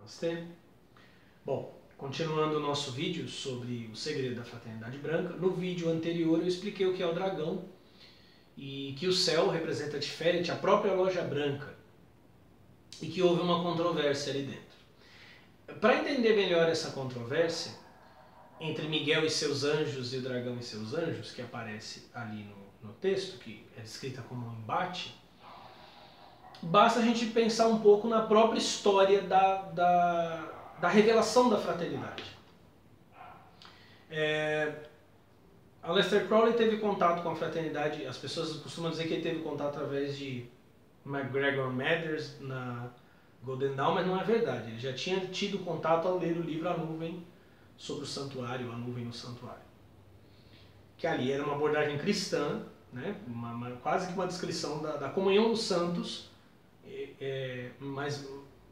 Namastê. Bom, continuando o nosso vídeo sobre o segredo da fraternidade branca, no vídeo anterior eu expliquei o que é o dragão e que o céu representa Tiferet, a própria loja branca, e que houve uma controvérsia ali dentro. Para entender melhor essa controvérsia entre Miguel e seus anjos e o dragão e seus anjos, que aparece ali no texto, que é descrita como um embate, basta a gente pensar um pouco na própria história da revelação da fraternidade. Aleister Crowley teve contato com a fraternidade, as pessoas costumam dizer que ele teve contato através de MacGregor Mathers na Golden Dawn, mas não é verdade. Ele já tinha tido contato ao ler o livro A Nuvem sobre o Santuário, A Nuvem no Santuário. Que ali era uma abordagem cristã, né? Quase que uma descrição da comunhão dos santos,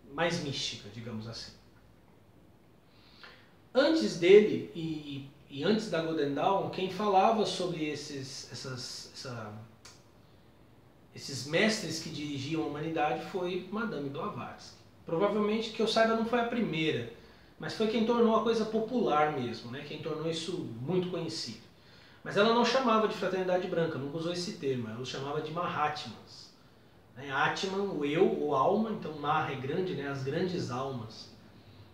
mais mística, digamos assim. Antes dele e antes da Golden Dawn, quem falava sobre esses mestres que dirigiam a humanidade foi Madame Blavatsky. Provavelmente, que eu saiba, não foi a primeira, mas foi quem tornou a coisa popular mesmo, né? Quem tornou isso muito conhecido. Mas ela não chamava de fraternidade branca, nunca usou esse termo, ela chamava de Mahatmas. Atman, o eu, ou alma, então Maha é grande, né? As grandes almas.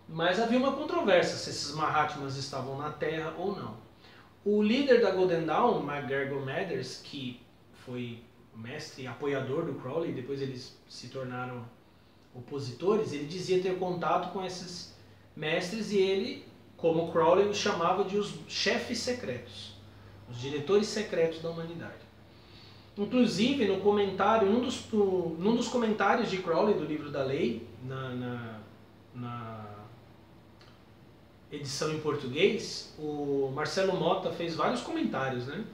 Mas havia uma controvérsia se esses Mahatmas estavam na Terra ou não. O líder da Golden Dawn, MacGregor Mathers, que foi mestre e apoiador do Crowley, depois eles se tornaram opositores, ele dizia ter contato com esses mestres e ele, como Crowley, os chamava de os chefes secretos, os diretores secretos da humanidade. Inclusive, no comentário, num dos comentários de Crowley do livro da Lei, na edição em português, o Marcelo Mota fez vários comentários, né?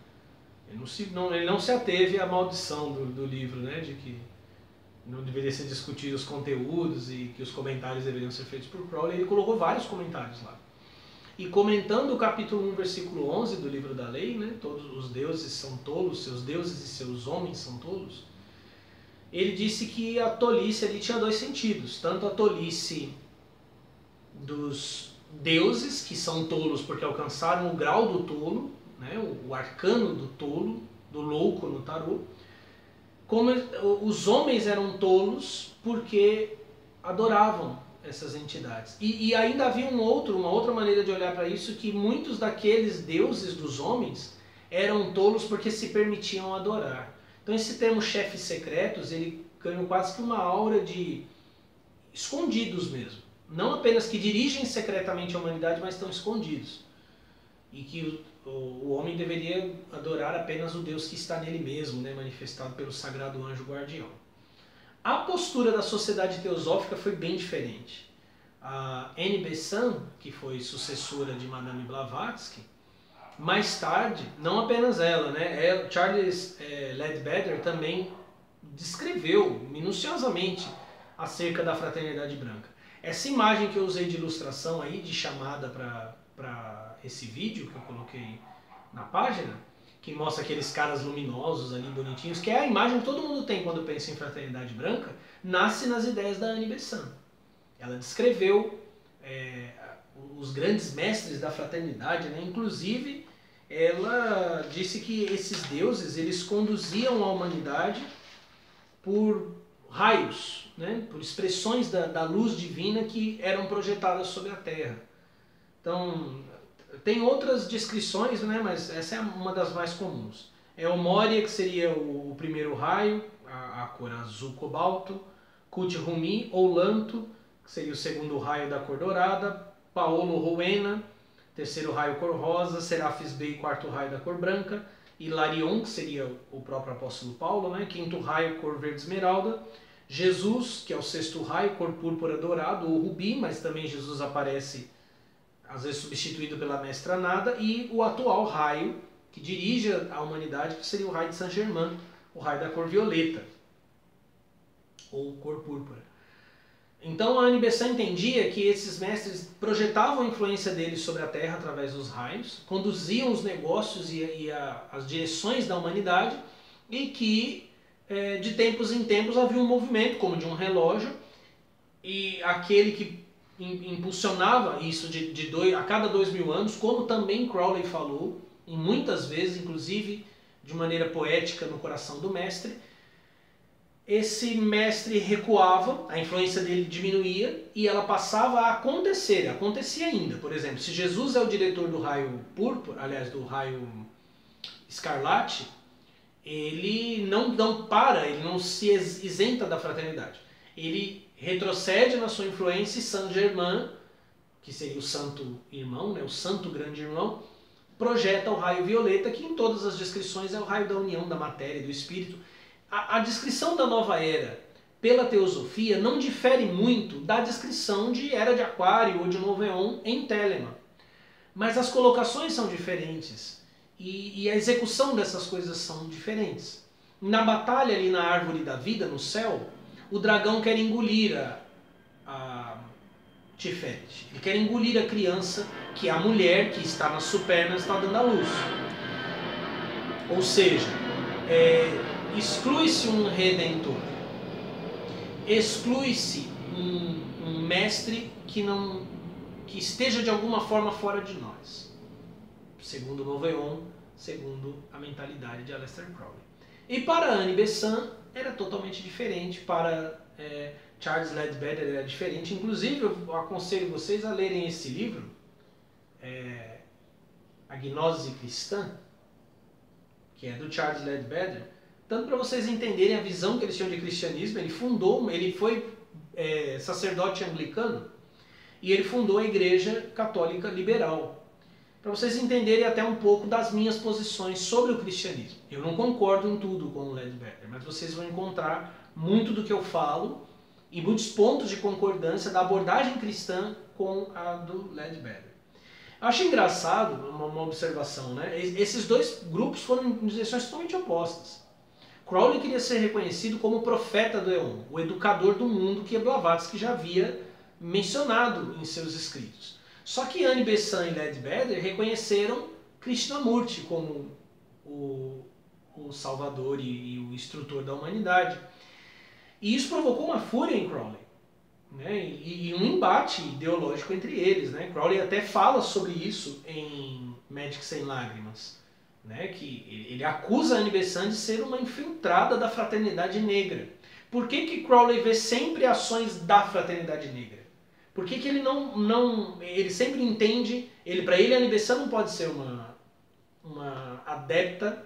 Ele não se ateve à maldição do livro, né? De que não deveria ser discutido os conteúdos e que os comentários deveriam ser feitos por Crowley. Ele colocou vários comentários lá. E comentando o capítulo 1, versículo 11 do livro da Lei, né? Todos os deuses são tolos, seus deuses e seus homens são tolos. Ele disse que a tolice ali tinha dois sentidos. Tanto a tolice dos deuses, que são tolos porque alcançaram o grau do tolo, né, o arcano do tolo, do louco no tarô, como os homens eram tolos porque adoravam essas entidades. E ainda havia uma outra maneira de olhar para isso, que muitos daqueles deuses dos homens eram tolos porque se permitiam adorar. Então esse termo chefes secretos, ele ganhou quase que uma aura de escondidos mesmo. Não apenas que dirigem secretamente a humanidade, mas estão escondidos. E que o homem deveria adorar apenas o Deus que está nele mesmo, né, manifestado pelo sagrado anjo guardião. A postura da sociedade teosófica foi bem diferente. A Annie Besant, que foi sucessora de Madame Blavatsky, mais tarde, não apenas ela, né, Charles Leadbeater também descreveu minuciosamente acerca da fraternidade branca. Essa imagem que eu usei de ilustração aí, de chamada para esse vídeo que eu coloquei na página, que mostra aqueles caras luminosos ali, bonitinhos, que é a imagem que todo mundo tem quando pensa em fraternidade branca, nasce nas ideias da Annie Besant. Ela descreveu os grandes mestres da fraternidade, né? Inclusive ela disse que esses deuses, eles conduziam a humanidade por raios, né, por expressões da luz divina que eram projetadas sobre a Terra. Então, tem outras descrições, né, mas essa é uma das mais comuns. O Moria, que seria o primeiro raio, a cor azul cobalto, Kut Rumi ou Lanto, que seria o segundo raio da cor dourada, Paolo Rowena, terceiro raio cor rosa, Serafis Bey, quarto raio da cor branca, e Larion, que seria o próprio apóstolo Paulo, né, quinto raio cor verde esmeralda, Jesus, que é o sexto raio, cor púrpura dourado, ou rubi, mas também Jesus aparece, às vezes substituído pela mestra nada, e o atual raio, que dirige a humanidade, que seria o raio de Saint-Germain, o raio da cor violeta, ou cor púrpura. Então a Annie Besant entendia que esses mestres projetavam a influência deles sobre a Terra através dos raios, conduziam os negócios e as direções da humanidade, e que de tempos em tempos havia um movimento, como de um relógio, e aquele que impulsionava isso a cada 2000 anos, como também Crowley falou, e muitas vezes, inclusive de maneira poética no coração do mestre. Esse mestre recuava, a influência dele diminuía e ela passava a acontecer, acontecia ainda. Por exemplo, se Jesus é o diretor do raio púrpura, aliás, do raio escarlate, ele não se isenta da fraternidade. Ele retrocede na sua influência e Saint-Germain, que seria o santo irmão, né, o santo grande irmão, projeta o raio violeta, que em todas as descrições é o raio da união da matéria e do espírito. A descrição da nova era pela teosofia não difere muito da descrição de Era de Aquário ou de Novo Éon em Telema. Mas as colocações são diferentes e a execução dessas coisas são diferentes. Na batalha ali na árvore da vida, no céu, o dragão quer engolir a Tiferet. Ele quer engolir a criança que a mulher que está nas supernas está dando à luz. Ou seja, exclui-se um redentor, exclui-se um mestre que esteja de alguma forma fora de nós, segundo o Novo Éon, segundo a mentalidade de Aleister Crowley. E para Annie Besant era totalmente diferente, para Charles Leadbeater era diferente. Inclusive eu aconselho vocês a lerem esse livro, A Gnose Cristã, que é do Charles Leadbeater, tanto para vocês entenderem a visão que eles tinham de cristianismo. Ele foi sacerdote anglicano e ele fundou a Igreja Católica Liberal. Para vocês entenderem até um pouco das minhas posições sobre o cristianismo. Eu não concordo em tudo com o Leadbeater, mas vocês vão encontrar muito do que eu falo e muitos pontos de concordância da abordagem cristã com a do Leadbeater. Eu acho engraçado uma observação, né? Esses dois grupos foram em direções totalmente opostas. Crowley queria ser reconhecido como o profeta do Éon, o educador do mundo que Blavatsky já havia mencionado em seus escritos. Só que Annie Besant e Leadbeater reconheceram Krishnamurti como o salvador e o instrutor da humanidade. E isso provocou uma fúria em Crowley, né? E um embate ideológico entre eles, né? Crowley até fala sobre isso em Magic Sem Lágrimas. Né, que ele acusa Annie Besant de ser uma infiltrada da fraternidade negra. Por que Crowley vê sempre ações da fraternidade negra? Por que ele ele sempre entende, para ele Annie Besant não pode ser uma adepta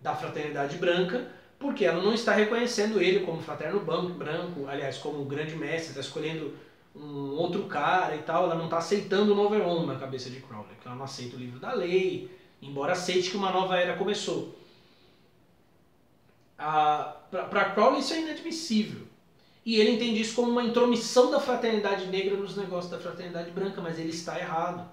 da fraternidade branca, porque ela não está reconhecendo ele como fraterno branco, aliás, como grande mestre, está escolhendo um outro cara e tal, ela não está aceitando o Novo Éon na cabeça de Crowley, porque ela não aceita o livro da lei, embora aceite que uma nova era começou. Para Crowley isso é inadmissível. E ele entende isso como uma intromissão da fraternidade negra nos negócios da fraternidade branca, mas ele está errado.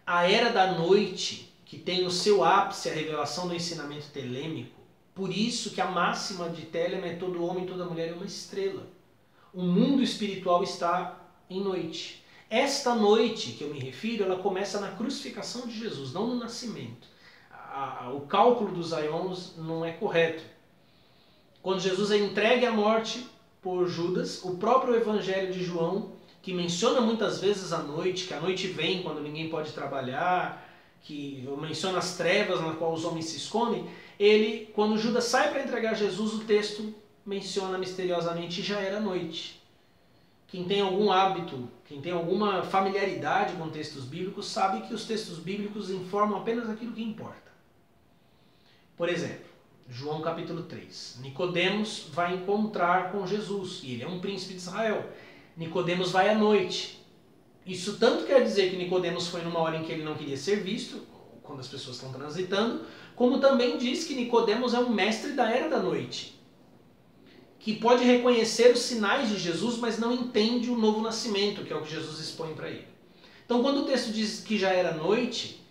A Era da Noite, que tem no seu ápice a revelação do ensinamento telêmico, por isso que a máxima de Telema é todo homem e toda mulher é uma estrela. O mundo espiritual está em noite. Esta noite que eu me refiro, ela começa na crucificação de Jesus, não no nascimento. O cálculo dos aions não é correto. Quando Jesus é entregue à morte por Judas, o próprio Evangelho de João, que menciona muitas vezes a noite, que a noite vem quando ninguém pode trabalhar, que menciona as trevas na qual os homens se escondem, quando Judas sai para entregar Jesus, o texto menciona misteriosamente: já era noite. Quem tem algum hábito, quem tem alguma familiaridade com textos bíblicos, sabe que os textos bíblicos informam apenas aquilo que importa. Por exemplo, João capítulo 3. Nicodemos vai encontrar com Jesus, e ele é um príncipe de Israel. Nicodemos vai à noite. Isso tanto quer dizer que Nicodemos foi numa hora em que ele não queria ser visto, quando as pessoas estão transitando, como também diz que Nicodemos é um mestre da era da noite, que pode reconhecer os sinais de Jesus, mas não entende o novo nascimento, que é o que Jesus expõe para ele. Então, quando o texto diz que já era noite,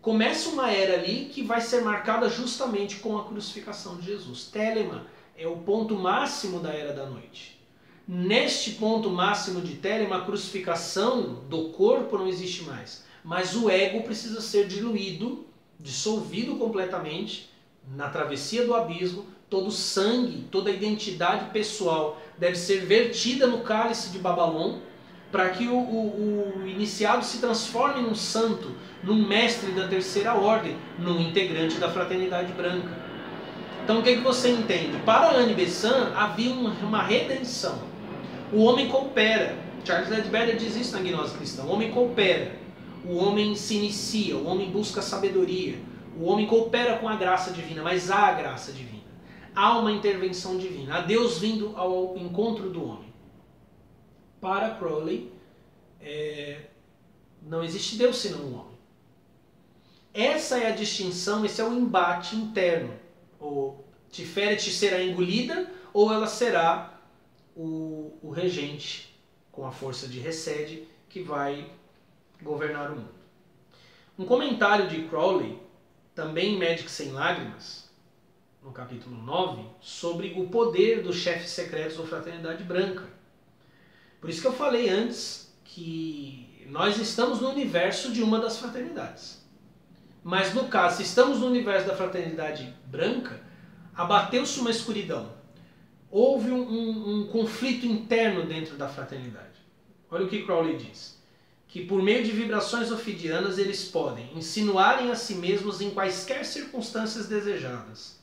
começa uma era ali que vai ser marcada justamente com a crucificação de Jesus. Telema é o ponto máximo da era da noite. Neste ponto máximo de Telema, a crucificação do corpo não existe mais, mas o ego precisa ser diluído, dissolvido completamente na travessia do abismo. Todo o sangue, toda a identidade pessoal deve ser vertida no cálice de Babalon, para que o iniciado se transforme num santo, num mestre da terceira ordem, num integrante da fraternidade branca. Então o que você entende? Para Annie Besant havia uma redenção. O homem coopera. Charles Ledbetter diz isso na Gnose Cristã. O homem coopera. O homem se inicia. O homem busca sabedoria. O homem coopera com a graça divina, mas há a graça divina. Há uma intervenção divina. Há Deus vindo ao encontro do homem. Para Crowley, não existe Deus senão o homem. Essa é a distinção, esse é o embate interno. Ou Tiferet será engolida, ou ela será o regente, com a força de Resed, que vai governar o mundo. Um comentário de Crowley, também em Médicos Sem Lágrimas, no capítulo 9, sobre o poder dos chefes secretos da Fraternidade Branca. Por isso que eu falei antes que nós estamos no universo de uma das fraternidades. Mas no caso, se estamos no universo da Fraternidade Branca, abateu-se uma escuridão. Houve um conflito interno dentro da fraternidade. Olha o que Crowley diz. Que por meio de vibrações ofidianas eles podem insinuarem a si mesmos em quaisquer circunstâncias desejadas.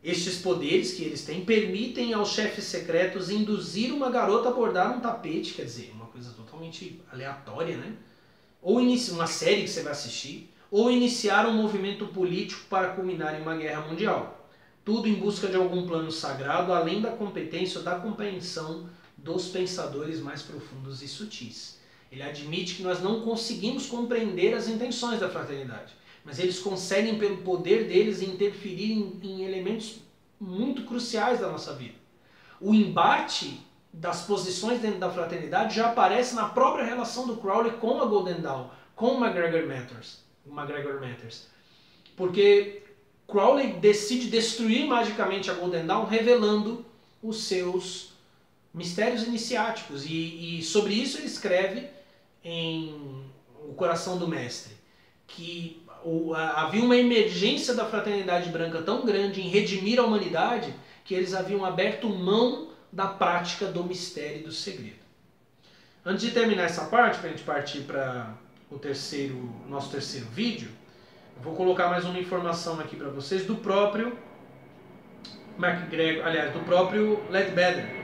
Estes poderes que eles têm permitem aos chefes secretos induzir uma garota a bordar um tapete, quer dizer, uma coisa totalmente aleatória, né? Ou uma série que você vai assistir, ou iniciar um movimento político para culminar em uma guerra mundial. Tudo em busca de algum plano sagrado, além da competência ou da compreensão dos pensadores mais profundos e sutis. Ele admite que nós não conseguimos compreender as intenções da fraternidade, mas eles conseguem, pelo poder deles, interferir em elementos muito cruciais da nossa vida. O embate das posições dentro da fraternidade já aparece na própria relação do Crowley com a Golden Dawn, com o MacGregor Matters. Porque Crowley decide destruir magicamente a Golden Dawn, revelando os seus mistérios iniciáticos. E sobre isso ele escreve em O Coração do Mestre, que havia uma emergência da fraternidade branca tão grande em redimir a humanidade que eles haviam aberto mão da prática do mistério e do segredo. Antes de terminar essa parte, para a gente partir para o nosso terceiro vídeo, eu vou colocar mais uma informação aqui para vocês do próprio MacGregor, aliás, do próprio Ledbetter.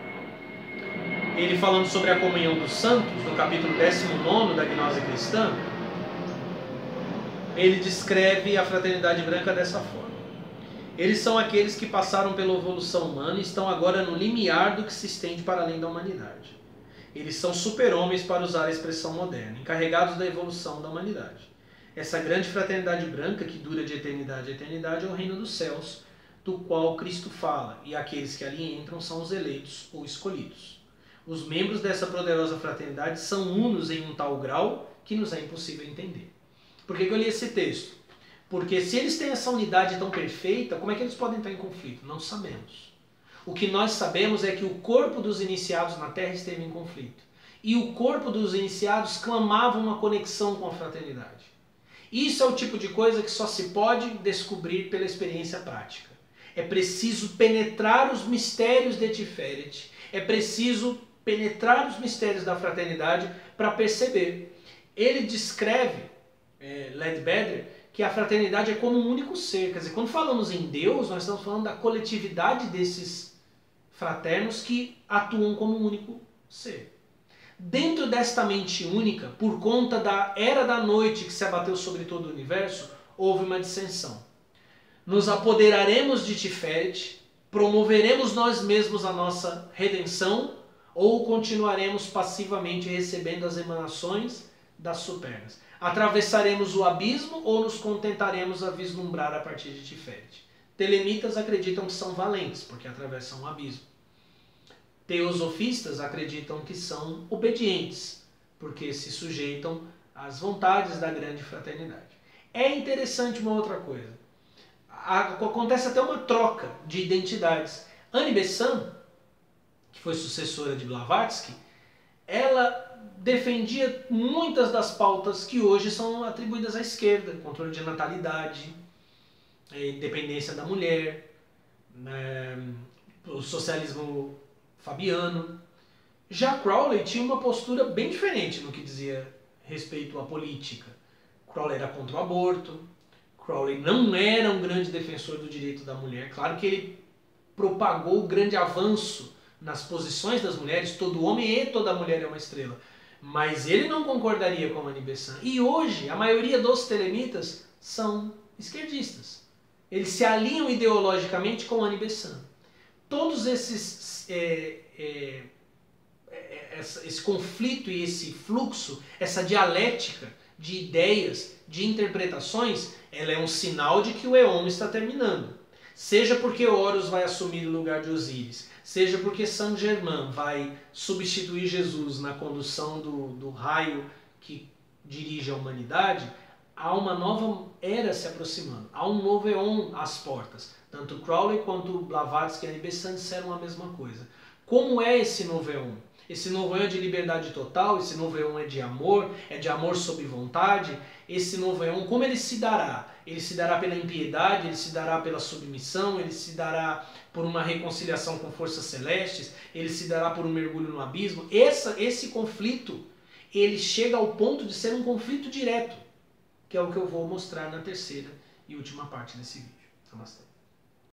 Ele falando sobre a comunhão dos santos, no capítulo 19 da Gnose Cristã, ele descreve a fraternidade branca dessa forma. Eles são aqueles que passaram pela evolução humana e estão agora no limiar do que se estende para além da humanidade. Eles são super-homens, para usar a expressão moderna, encarregados da evolução da humanidade. Essa grande fraternidade branca, que dura de eternidade a eternidade, é o reino dos céus, do qual Cristo fala, e aqueles que ali entram são os eleitos ou escolhidos. Os membros dessa poderosa fraternidade são unos em um tal grau que nos é impossível entender. Por que eu li esse texto? Porque se eles têm essa unidade tão perfeita, como é que eles podem estar em conflito? Não sabemos. O que nós sabemos é que o corpo dos iniciados na Terra esteve em conflito. E o corpo dos iniciados clamava uma conexão com a fraternidade. Isso é o tipo de coisa que só se pode descobrir pela experiência prática. É preciso penetrar os mistérios de Tiferet. É preciso penetrar os mistérios da fraternidade para perceber. Ele descreve, Ledbetter, que a fraternidade é como um único ser. Quer dizer, quando falamos em Deus, nós estamos falando da coletividade desses fraternos que atuam como um único ser. Dentro desta mente única, por conta da era da noite que se abateu sobre todo o universo, houve uma dissensão. Nos apoderaremos de Tiferet, promoveremos nós mesmos a nossa redenção, ou continuaremos passivamente recebendo as emanações das supernas. Atravessaremos o abismo ou nos contentaremos a vislumbrar a partir de Tiferet. Telemitas acreditam que são valentes, porque atravessam o abismo. Teosofistas acreditam que são obedientes, porque se sujeitam às vontades da grande fraternidade. É interessante uma outra coisa. Acontece até uma troca de identidades. Annie Besant, que foi sucessora de Blavatsky, ela defendia muitas das pautas que hoje são atribuídas à esquerda. Controle de natalidade, independência da mulher, o socialismo fabiano. Já Crowley tinha uma postura bem diferente no que dizia respeito à política. Crowley era contra o aborto, Crowley não era um grande defensor do direito da mulher. Claro que ele propagou o grande avanço nas posições das mulheres, todo homem e toda mulher é uma estrela. Mas ele não concordaria com Annie Besant. E hoje, a maioria dos telemitas são esquerdistas. Eles se alinham ideologicamente com Annie Besant. Todos esses... esse conflito e esse fluxo, essa dialética de ideias, de interpretações, ela é um sinal de que o Éon está terminando. Seja porque Horus vai assumir o lugar de Osíris, seja porque Saint Germain vai substituir Jesus na condução do raio que dirige a humanidade, há uma nova era se aproximando, há um novo Éon às portas. Tanto Crowley quanto Blavatsky e Annie Besant disseram a mesma coisa. Como é esse novo Éon? Esse novo Éon é de liberdade total, esse novo Éon é de amor sob vontade. Esse novo Éon, como ele se dará? Ele se dará pela impiedade, ele se dará pela submissão, ele se dará por uma reconciliação com forças celestes, ele se dará por um mergulho no abismo. Esse conflito, ele chega ao ponto de ser um conflito direto, que é o que eu vou mostrar na terceira e última parte desse vídeo. Namastê.